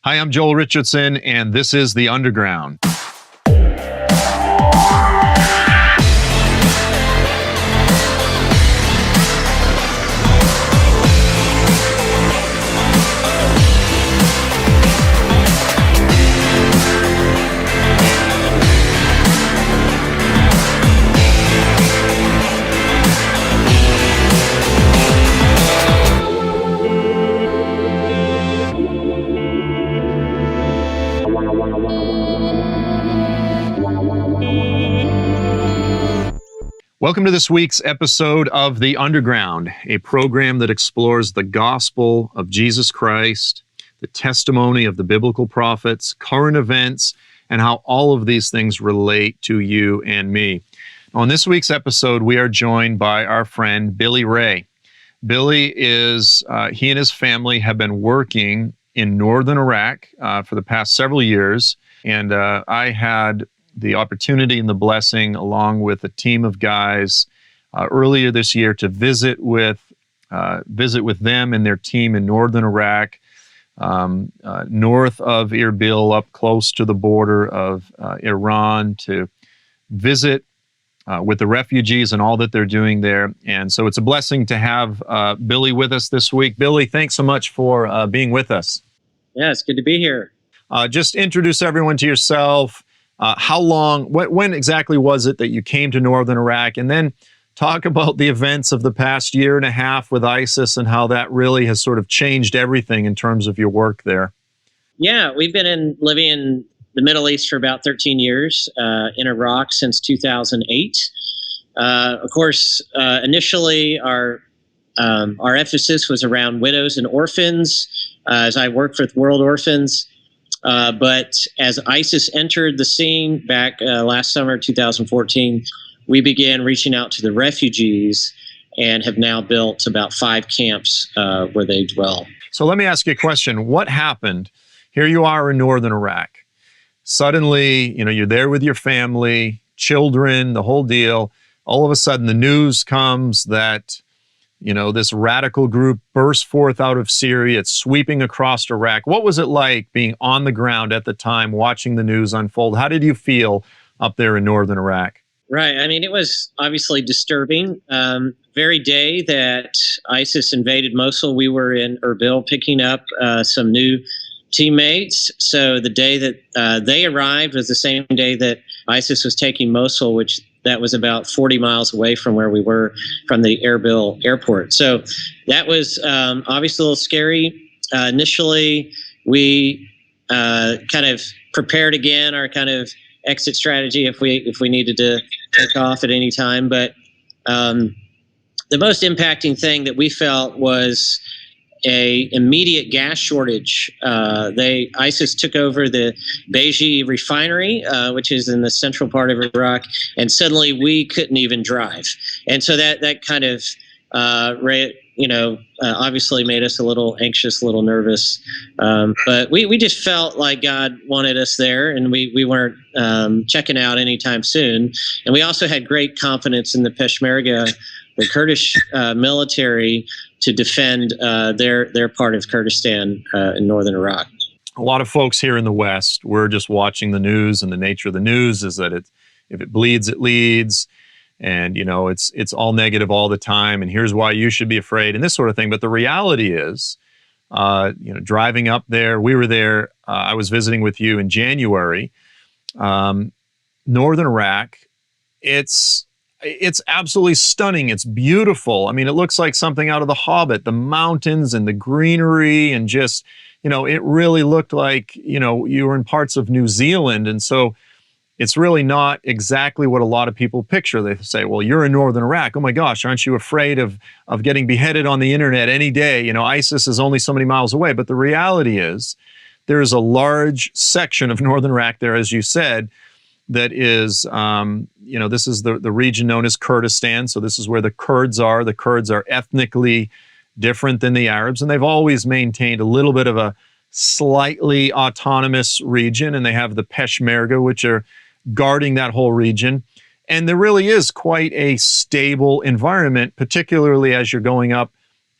Hi, I'm Joel Richardson, and this is The Underground. Welcome to this week's episode of The Underground, a program that explores the gospel of Jesus Christ, the testimony of the biblical prophets, current events, and how all of these things relate to you and me. On this week's episode, we are joined by our friend Billy Ray. Billy he and his family have been working in northern Iraq for the past several years, and I had the opportunity and the blessing, along with a team of guys, earlier this year to visit with them and their team in northern Iraq, north of Erbil, up close to the border of Iran, to visit with the refugees and all that they're doing there. And so it's a blessing to have Billy with us this week. Billy, thanks so much for being with us. Yeah, it's good to be here. Just introduce everyone to yourself. When exactly was it that you came to northern Iraq? And then talk about the events of the past year and a half with ISIS and how that really has sort of changed everything in terms of your work there. Yeah, we've been living in the Middle East for about 13 years, in Iraq since 2008. Of course, initially our emphasis was around widows and orphans, as I worked with World Orphans. But as ISIS entered the scene back last summer, 2014, we began reaching out to the refugees and have now built about 5 camps where they dwell. So let me ask you a question. What happened? Here you are in northern Iraq. Suddenly, you're there with your family, children, the whole deal. All of a sudden, the news comes that this radical group burst forth out of Syria. It's sweeping across Iraq. What was it like being on the ground at the time, watching the news unfold? How did you feel up there in northern Iraq? Right. I mean, it was obviously disturbing. Very day that ISIS invaded Mosul, we were in Erbil picking up some new teammates. So the day that they arrived was the same day that ISIS was taking Mosul, which that was about 40 miles away from where we were from the Erbil airport. So that was obviously a little scary. Initially, we kind of prepared again our kind of exit strategy if we needed to take off at any time. But the most impacting thing that we felt was a immediate gas shortage. ISIS took over the Beji refinery, which is in the central part of Iraq, and suddenly we couldn't even drive. And so that kind of, obviously made us a little anxious, a little nervous. But we just felt like God wanted us there, and we weren't checking out anytime soon. And we also had great confidence in the Peshmerga, the Kurdish military, to defend their part of Kurdistan in northern Iraq. A lot of folks here in the West, we're just watching the news, and the nature of the news is that if it bleeds, it leads, and it's all negative all the time, and here's why you should be afraid, and this sort of thing. But the reality is, driving up there, we were there. I was visiting with you in January. Northern Iraq, it's absolutely stunning. It's beautiful. I mean, it looks like something out of The Hobbit, the mountains and the greenery, and just, it really looked like, you were in parts of New Zealand. And so it's really not exactly what a lot of people picture. They say, well, you're in northern Iraq. Oh my gosh, aren't you afraid of getting beheaded on the internet any day? ISIS is only so many miles away. But the reality is there is a large section of northern Iraq there, as you said, that is, this is the region known as Kurdistan. So this is where the Kurds are. The Kurds are ethnically different than the Arabs, and they've always maintained a little bit of a slightly autonomous region, and they have the Peshmerga, which are guarding that whole region. And there really is quite a stable environment, particularly as you're going up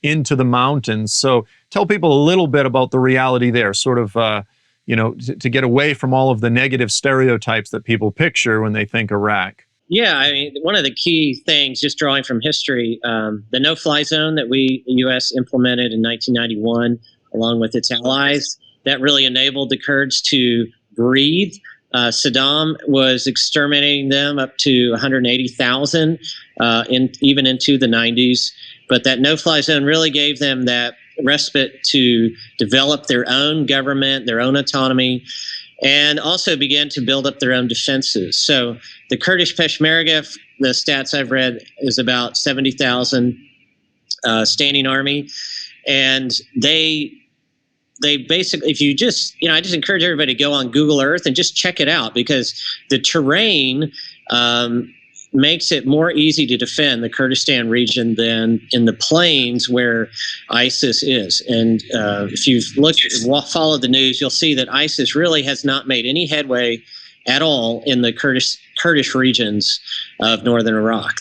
into the mountains. So tell people a little bit about the reality there, sort of to get away from all of the negative stereotypes that people picture when they think Iraq? Yeah, I mean, one of the key things, just drawing from history, the no-fly zone that the U.S. implemented in 1991, along with its allies, that really enabled the Kurds to breathe. Saddam was exterminating them up to 180,000, even into the 90s. But that no-fly zone really gave them that respite to develop their own government, their own autonomy, and also began to build up their own defenses. So the Kurdish Peshmerga, the stats I've read, is about 70,000 standing army. And they basically, if you just, I just encourage everybody to go on Google Earth and just check it out, because the terrain makes it more easy to defend the Kurdistan region than in the plains where ISIS is. And if you've followed the news, you'll see that ISIS really has not made any headway at all in the Kurdish regions of northern Iraq.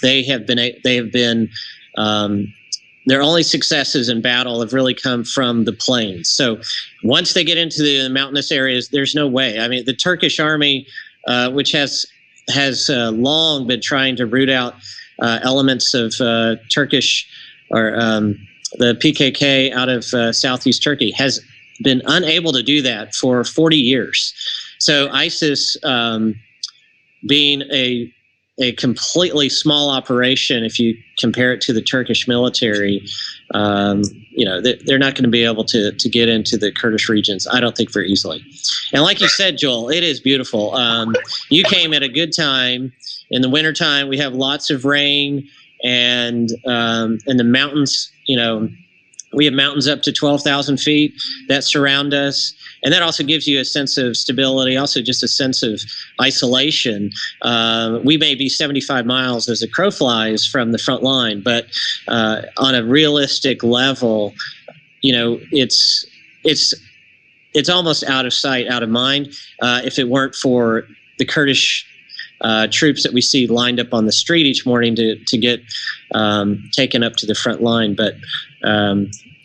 Their only successes in battle have really come from the plains. So once they get into the mountainous areas, there's no way. I mean, the Turkish army, which has long been trying to root out elements of Turkish or the PKK out of southeast Turkey, has been unable to do that for 40 years. So ISIS, being a completely small operation, if you compare it to the Turkish military, they're not going to be able to get into the Kurdish regions, I don't think, very easily. And like you said, Joel, it is beautiful. You came at a good time. In the wintertime, we have lots of rain, and in the mountains, we have mountains up to 12,000 feet that surround us. And that also gives you a sense of stability, also just a sense of isolation. We may be 75 miles as a crow flies from the front line, but on a realistic level, it's almost out of sight, out of mind. If it weren't for the Kurdish troops that we see lined up on the street each morning to get taken up to the front line. But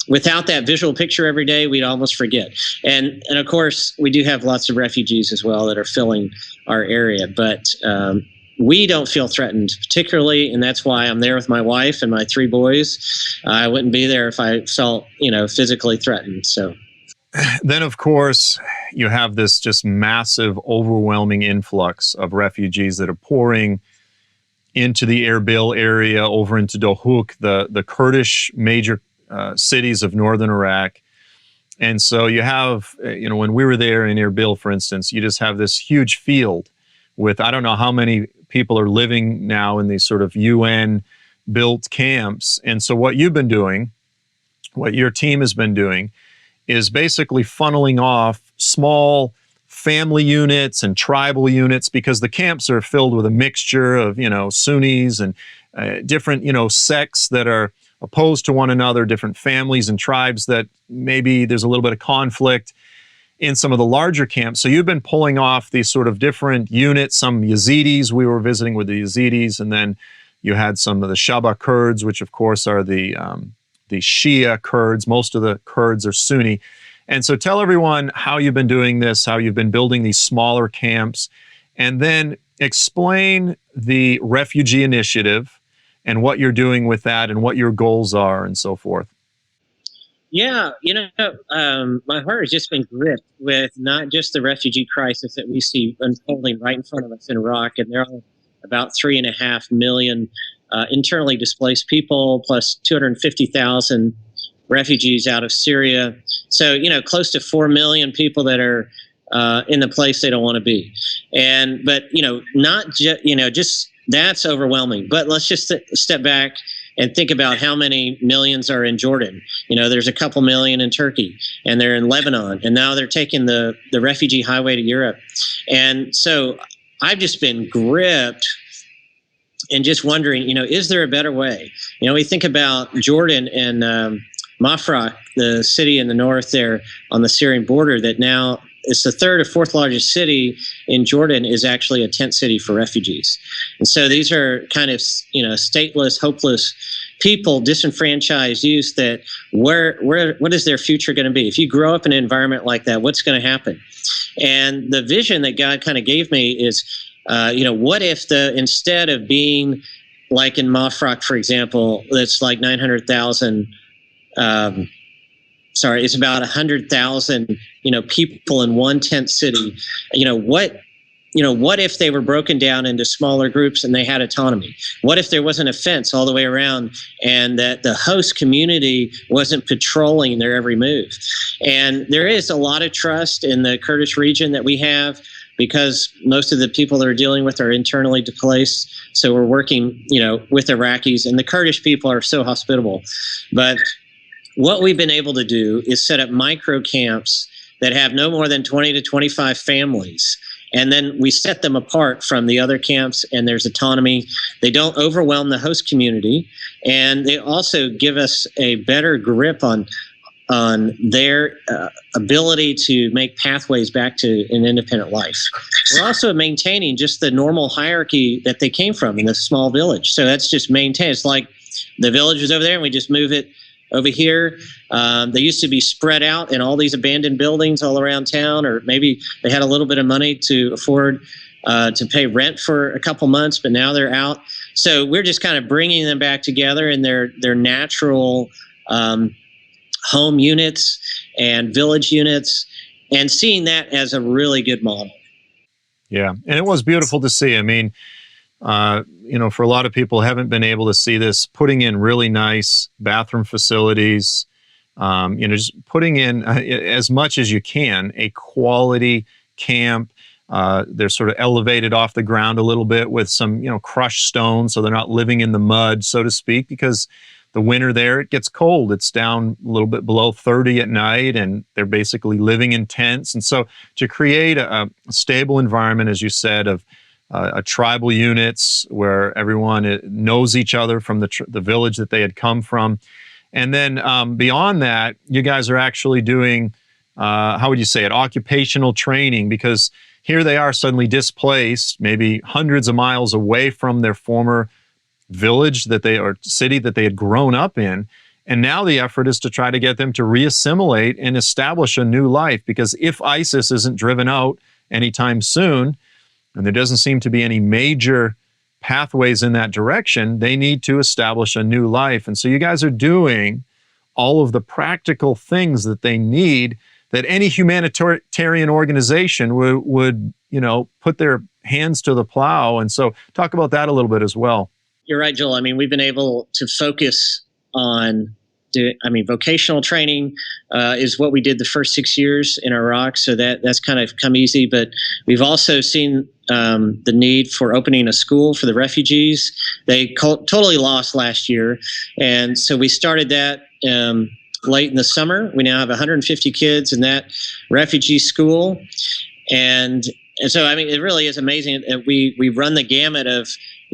without that visual picture every day, we'd almost forget. And of course, we do have lots of refugees as well that are filling our area. But we don't feel threatened particularly, and that's why I'm there with my wife and my 3 boys. I wouldn't be there if I felt, physically threatened. So then, of course, you have this just massive, overwhelming influx of refugees that are pouring into the Erbil area, over into Dohuk, the Kurdish major cities of northern Iraq. And so you have, when we were there in Erbil, for instance, you just have this huge field with, I don't know how many people are living now in these sort of UN-built camps. And so what you've been doing, what your team has been doing, is basically funneling off small family units and tribal units, because the camps are filled with a mixture of, Sunnis and different, sects that are opposed to one another, different families and tribes that maybe there's a little bit of conflict in some of the larger camps. So you've been pulling off these sort of different units, some Yazidis, we were visiting with the Yazidis, and then you had some of the Shaba Kurds, which of course are the Shia Kurds. Most of the Kurds are Sunni. And so tell everyone how you've been doing this, how you've been building these smaller camps, and then explain the refugee initiative and what you're doing with that and what your goals are and so forth. Yeah, my heart has just been gripped with not just the refugee crisis that we see unfolding right in front of us in Iraq, and there are about 3.5 million internally displaced people, plus 250,000 refugees out of Syria. So, close to 4 million people that are in the place they don't want to be. But not just that's overwhelming. But let's just step back and think about how many millions are in Jordan. There's a couple million in Turkey, and they're in Lebanon, and now they're taking the refugee highway to Europe. And so I've just been gripped and just wondering, is there a better way? We think about Jordan and Mafraq, the city in the north there on the Syrian border, that now it's the 3rd or 4th largest city in Jordan, is actually a tent city for refugees. And so these are kind of, stateless, hopeless people, disenfranchised youth, that what is their future going to be? If you grow up in an environment like that, what's going to happen? And the vision that God kind of gave me is, what if instead of being like in Mafraq, for example, that's like 900,000, it's about 100,000, people in one tent city. What if they were broken down into smaller groups and they had autonomy? What if there wasn't a fence all the way around and that the host community wasn't patrolling their every move? And there is a lot of trust in the Kurdish region that we have, because most of the people that we're dealing with are internally displaced. So we're working, with Iraqis, and the Kurdish people are so hospitable. But what we've been able to do is set up micro camps that have no more than 20 to 25 families. And then we set them apart from the other camps, and there's autonomy. They don't overwhelm the host community, and they also give us a better grip on their ability to make pathways back to an independent life. We're also maintaining just the normal hierarchy that they came from in this small village. So that's just maintained. It's like the village was over there, and we just move it over here. They used to be spread out in all these abandoned buildings all around town, or maybe they had a little bit of money to afford to pay rent for a couple months, but now they're out. So we're just kind of bringing them back together in their natural home units and village units, and seeing that as a really good model. Yeah, and it was beautiful to see. I mean, for a lot of people who haven't been able to see this, putting in really nice bathroom facilities, just putting in as much as you can, a quality camp. They're sort of elevated off the ground a little bit with some, crushed stone, so they're not living in the mud, so to speak, because the winter there, it gets cold. It's down a little bit below 30 at night, and they're basically living in tents. And so to create a stable environment, as you said, of tribal units where everyone knows each other from the village that they had come from. And then beyond that, you guys are actually doing, how would you say it, occupational training, because here they are suddenly displaced, maybe hundreds of miles away from their former village or city that they had grown up in. And now the effort is to try to get them to reassimilate and establish a new life, because if ISIS isn't driven out anytime soon, and there doesn't seem to be any major pathways in that direction, they need to establish a new life. And so you guys are doing all of the practical things that they need, that any humanitarian organization would put their hands to the plow. And so talk about that a little bit as well. You're right, Joel. I mean, we've been able to focus on vocational training is what we did the first 6 years in Iraq. So that's kind of come easy. But we've also seen the need for opening a school for the refugees. They totally lost last year. And so we started that late in the summer. We now have 150 kids in that refugee school. And so, it really is amazing that we run the gamut of,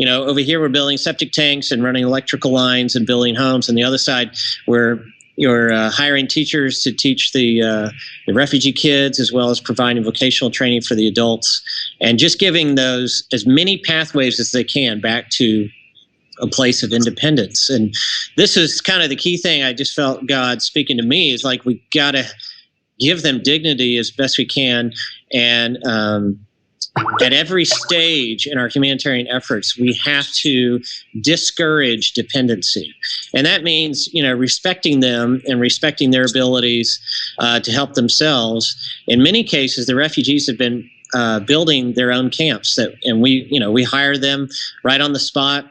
over here we're building septic tanks and running electrical lines and building homes. And the other side, you're hiring teachers to teach the refugee kids, as well as providing vocational training for the adults, and just giving those as many pathways as they can back to a place of independence. And this is kind of the key thing. I just felt God speaking to me is like, we got to give them dignity as best we can. And at every stage in our humanitarian efforts, we have to discourage dependency. And that means, respecting them and respecting their abilities to help themselves. In many cases, the refugees have been building their own camps, and we hire them right on the spot.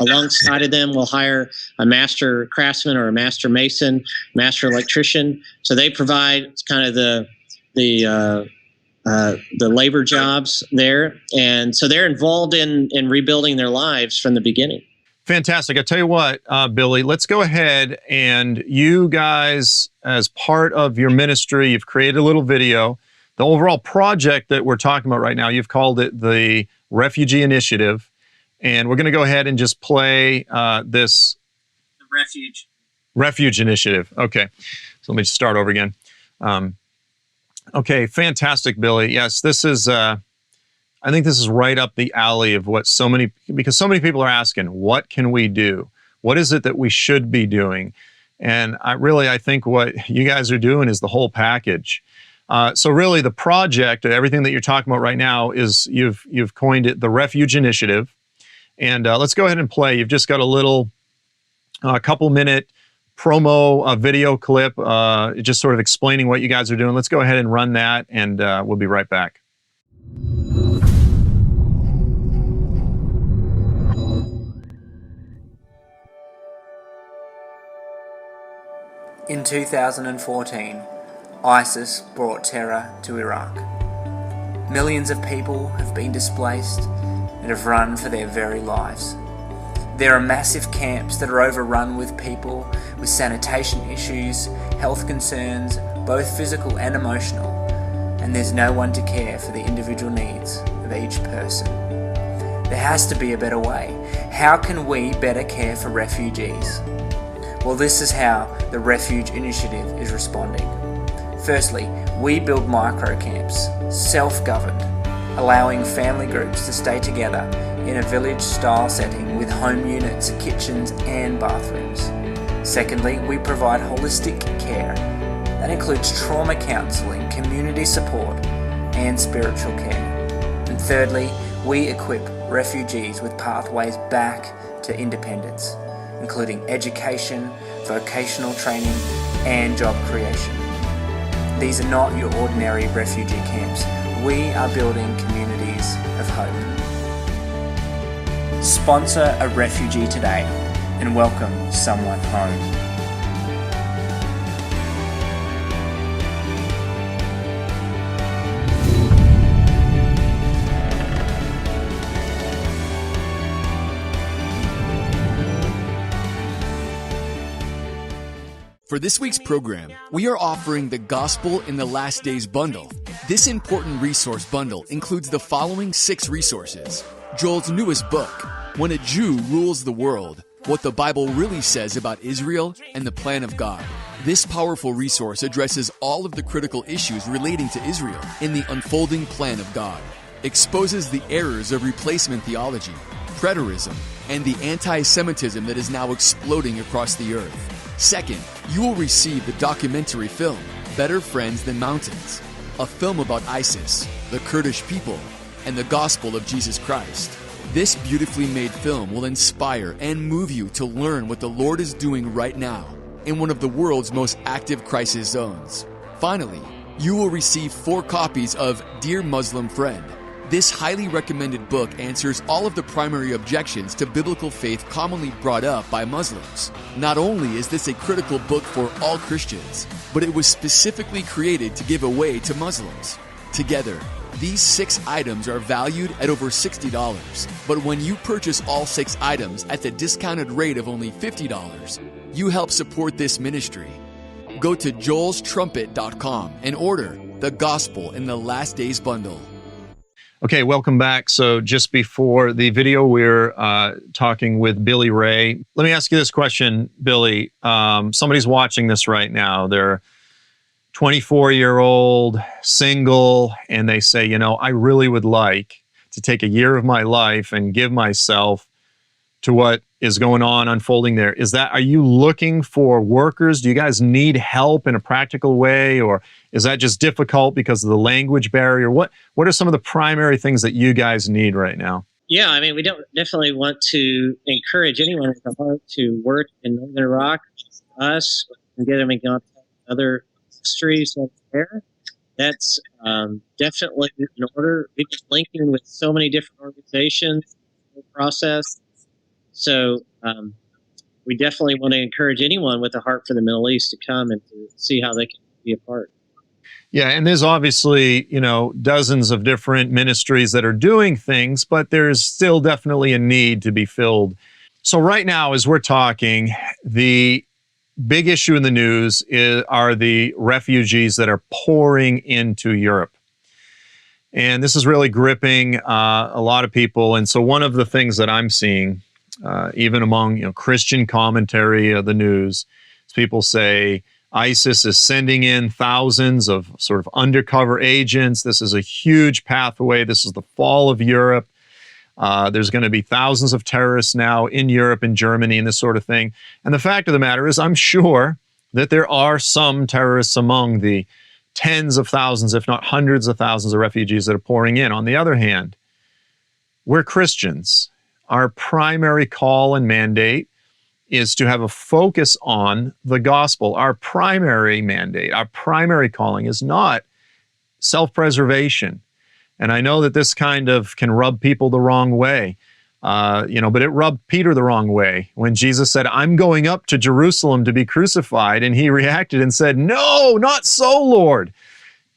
Alongside of them, we'll hire a master craftsman or a master mason, master electrician. So they provide kind of the labor jobs there. And so they're involved in rebuilding their lives from the beginning. Fantastic. I tell you what, Billy, let's go ahead, and you guys, as part of your ministry, you've created a little video. The overall project that we're talking about right now, you've called it the Refugee Initiative. And we're going to go ahead and just play this. The Refuge Initiative. Okay. So let me just start over again. Okay, fantastic, Billy. Yes, this is, I think this is right up the alley of what because so many people are asking, what can we do? What is it that we should be doing? And I think what you guys are doing is the whole package. So really the project, everything that you're talking about right now is you've coined it the Refuge Initiative. And let's go ahead and play. You've just got a little couple-minute promo video clip just sort of explaining what you guys are doing. Let's go ahead and run that, and we'll be right back. In 2014, ISIS brought terror to Iraq. Millions of people have been displaced and have run for their very lives. There are massive camps that are overrun with people with sanitation issues, health concerns, both physical and emotional, and there's no one to care for the individual needs of each person. There has to be a better way. How can we better care for refugees? Well, this is how the Refuge Initiative is responding. Firstly, we build micro-camps, self-governed, allowing family groups to stay together in a village-style setting with home units, kitchens and bathrooms. Secondly, we provide holistic care. That includes trauma counselling, community support and spiritual care. And thirdly, we equip refugees with pathways back to independence, including education, vocational training and job creation. These are not your ordinary refugee camps. We are building communities of hope. Sponsor a refugee today and welcome someone home. For this week's program, we are offering the Gospel in the Last Days bundle. This important resource bundle includes the following 6 resources. Joel's newest book, When a Jew Rules the World, What the Bible Really Says About Israel and the Plan of God. This powerful resource addresses all of the critical issues relating to Israel in the unfolding plan of God, exposes the errors of replacement theology, preterism, and the anti-Semitism that is now exploding across the earth. Second, you will receive the documentary film, Better Friends Than Mountains, a film about ISIS, the Kurdish people, and the gospel of Jesus Christ. This beautifully made film will inspire and move you to learn what the Lord is doing right now in one of the world's most active crisis zones. Finally, you will receive 4 copies of Dear Muslim Friend. This highly recommended book answers all of the primary objections to biblical faith commonly brought up by Muslims. Not only is this a critical book for all Christians, but it was specifically created to give away to Muslims. Together, these 6 items are valued at over $60, but when you purchase all 6 items at the discounted rate of only $50, you help support this ministry. Go to joelstrumpet.com and order the Gospel in the Last Days bundle. Okay, welcome back. So just before the video, we're talking with Billy Ray. Let me ask you this question, Billy. Somebody's watching this right now. They're 24-year-old, single, and they say, I really would like to take a year of my life and give myself to what is going on, unfolding there. Are you looking for workers? Do you guys need help in a practical way, or is that just difficult because of the language barrier? What are some of the primary things that you guys need right now? Yeah, I mean, we definitely want to encourage anyone with a heart to work in Northern Iraq, us, and get them in contact with other ministries there. That's definitely in order. We've been linking with so many different organizations in the process. So we definitely want to encourage anyone with a heart for the Middle East to come and to see how they can be a part. Yeah, and there's obviously, dozens of different ministries that are doing things, but there's still definitely a need to be filled. So right now, as we're talking, the big issue in the news are the refugees that are pouring into Europe. And this is really gripping a lot of people. And so one of the things that I'm seeing, even among Christian commentary of the news, is people say ISIS is sending in thousands of sort of undercover agents. This is a huge pathway. This is the fall of Europe. There's going to be thousands of terrorists now in Europe and Germany and this sort of thing. And the fact of the matter is, I'm sure that there are some terrorists among the tens of thousands, if not hundreds of thousands of refugees that are pouring in. On the other hand, we're Christians. Our primary call and mandate is to have a focus on the gospel. Our primary mandate, our primary calling is not self-preservation. And I know that this kind of can rub people the wrong way, but it rubbed Peter the wrong way when Jesus said, I'm going up to Jerusalem to be crucified. And he reacted and said, no, not so, Lord.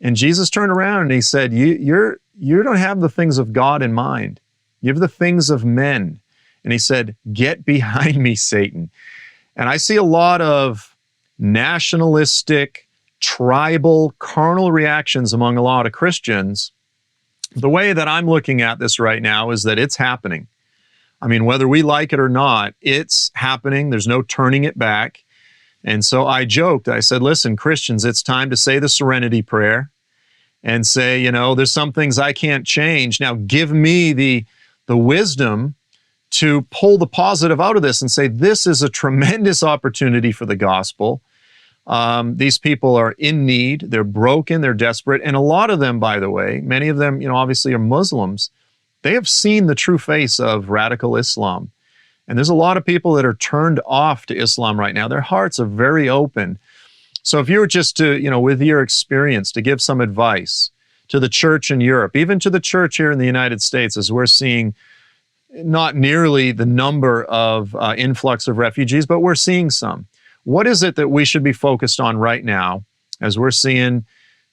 And Jesus turned around and he said, you don't have the things of God in mind. You have the things of men. And he said, get behind me, Satan. And I see a lot of nationalistic, tribal, carnal reactions among a lot of Christians. The way that I'm looking at this right now is that it's happening. I mean, whether we like it or not, it's happening. There's no turning it back. And so I joked. I said, listen, Christians, it's time to say the serenity prayer and say, there's some things I can't change. Now give me the wisdom to pull the positive out of this and say, this is a tremendous opportunity for the gospel. These people are in need, they're broken, they're desperate, and a lot of them, by the way, many of them, obviously are Muslims. They have seen the true face of radical Islam. And there's a lot of people that are turned off to Islam right now. Their hearts are very open. So if you were just to, with your experience, to give some advice to the church in Europe, even to the church here in the United States, as we're seeing not nearly the number of influx of refugees, but we're seeing some. What is it that we should be focused on right now as we're seeing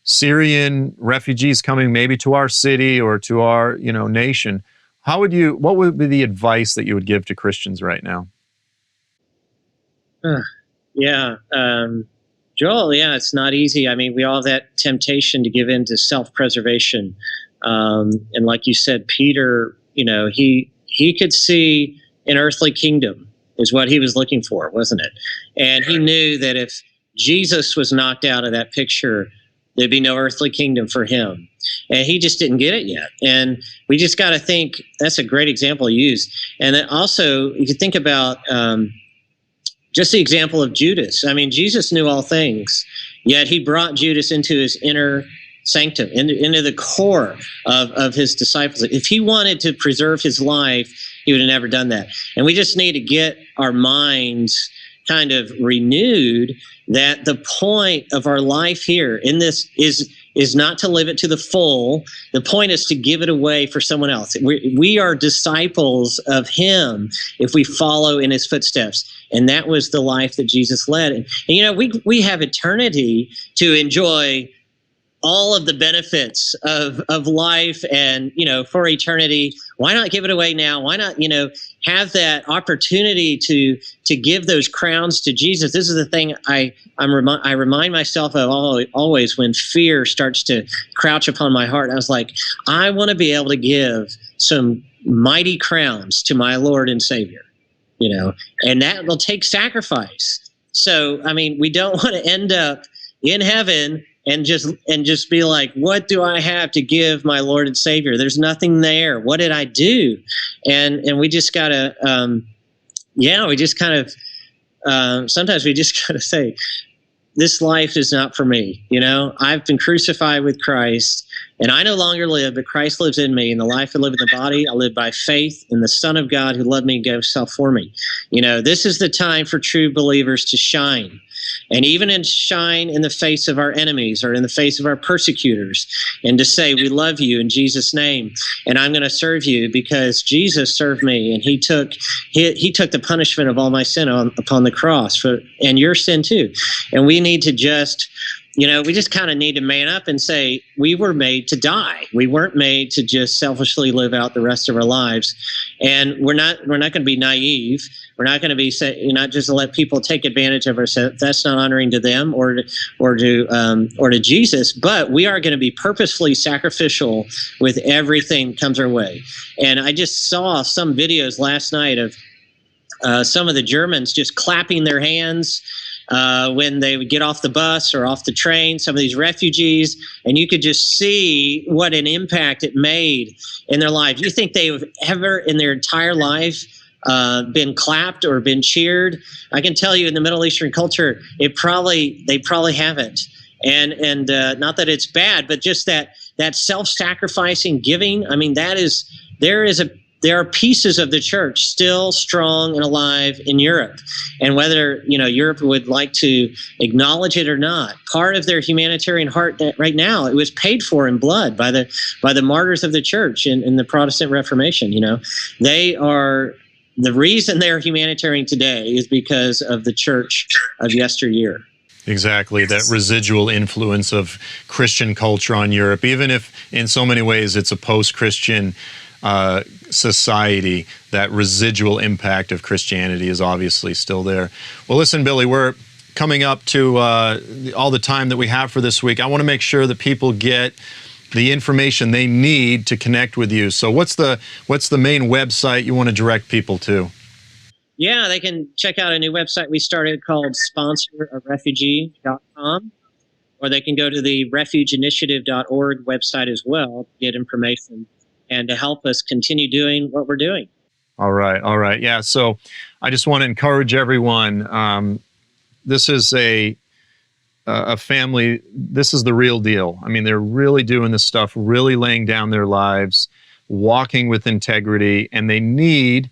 Syrian refugees coming maybe to our city or to our, nation? What would be the advice that you would give to Christians right now? Joel, it's not easy. I mean, we all have that temptation to give in to self-preservation. And like you said, Peter, he could see an earthly kingdom is what he was looking for, wasn't it? And he knew that if Jesus was knocked out of that picture, there'd be no earthly kingdom for him. And he just didn't get it yet. And we just got to think, that's a great example to use. And then also, you could think about just the example of Judas. I mean, Jesus knew all things, yet he brought Judas into his inner sanctum, into the core of his disciples. If he wanted to preserve his life, he would have never done that. And we just need to get our minds kind of renewed that the point of our life here in this is not to live it to the full. The point is to give it away for someone else. We are disciples of him if we follow in his footsteps. And that was the life that Jesus led. And we have eternity to enjoy all of the benefits of life and, for eternity. Why not give it away now? Why not, have that opportunity to give those crowns to Jesus? This is the thing I remind myself of always when fear starts to crouch upon my heart. I was like, I want to be able to give some mighty crowns to my Lord and Savior, and that will take sacrifice. So, I mean, we don't want to end up in heaven and just be like, what do I have to give my Lord and Savior? There's nothing there. What did I do? And we just gotta, we just kind of, sometimes we just gotta say, this life is not for me. I've been crucified with Christ, and I no longer live, but Christ lives in me. And the life I live in the body, I live by faith in the Son of God who loved me and gave himself for me. This is the time for true believers to shine. And even shine in the face of our enemies or in the face of our persecutors, and to say, we love you in Jesus' name, and I'm going to serve you because Jesus served me, and he took the punishment of all my sin upon the cross and your sin too. And we need to just, we just kind of need to man up and say, we were made to die. We weren't made to just selfishly live out the rest of our lives. And we're not going to be naive. We're not going to be not just to let people take advantage of us. That's not honoring to them or to Jesus. But we are going to be purposefully sacrificial with everything that comes our way. And I just saw some videos last night of some of the Germans just clapping their hands when they would get off the bus or off the train, some of these refugees, and you could just see what an impact it made in their life. Do you think they've ever in their entire life been clapped or been cheered? I can tell you in the Middle Eastern culture, they probably haven't. And not that it's bad, but just that self-sacrificing giving. I mean, there are pieces of the church still strong and alive in Europe. And whether, Europe would like to acknowledge it or not, part of their humanitarian heart that right now, it was paid for in blood by the martyrs of the church in the Protestant Reformation. They are, the reason they're humanitarian today is because of the church of yesteryear. Exactly, that residual influence of Christian culture on Europe, even if in so many ways it's a post-Christian society, that residual impact of Christianity is obviously still there. Well, listen, Billy, we're coming up to all the time that we have for this week. I want to make sure that people get the information they need to connect with you. So what's the main website you want to direct people to? Yeah, they can check out a new website we started called sponsorarefugee.com, or they can go to the refugeinitiative.org website as well to get information and to help us continue doing what we're doing. All right. Yeah, so I just want to encourage everyone. This is a family. This is the real deal. I mean, they're really doing this stuff, really laying down their lives, walking with integrity, and they need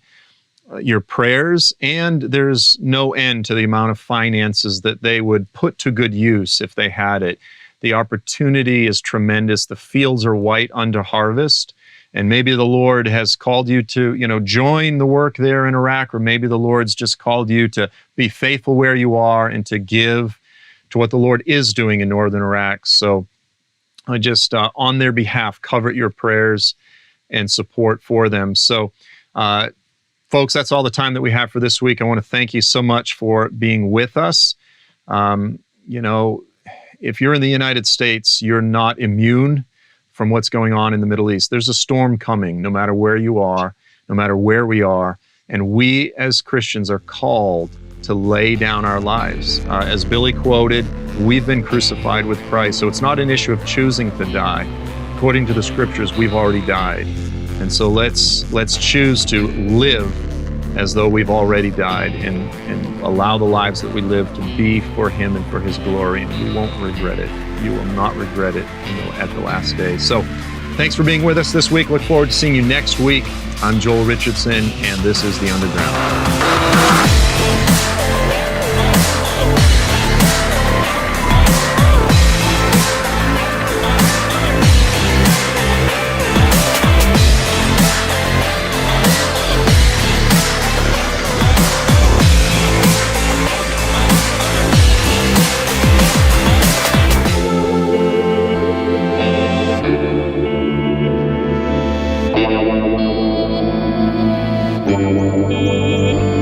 your prayers, and there's no end to the amount of finances that they would put to good use if they had it. The opportunity is tremendous. The fields are white unto harvest, and maybe the Lord has called you to, join the work there in Iraq, or maybe the Lord's just called you to be faithful where you are and to give to what the Lord is doing in northern Iraq. So I just, on their behalf, covet your prayers and support for them. So, folks, that's all the time that we have for this week. I want to thank you so much for being with us. If you're in the United States, you're not immune from what's going on in the Middle East. There's a storm coming, no matter where you are, no matter where we are. And we as Christians are called to lay down our lives. As Billy quoted, we've been crucified with Christ. So it's not an issue of choosing to die. According to the scriptures, we've already died. And so let's choose to live as though we've already died and allow the lives that we live to be for Him and for His glory. And we won't regret it. You will not regret it at the last day. So thanks for being with us this week. Look forward to seeing you next week. I'm Joel Richardson, and this is The Underground. Wow.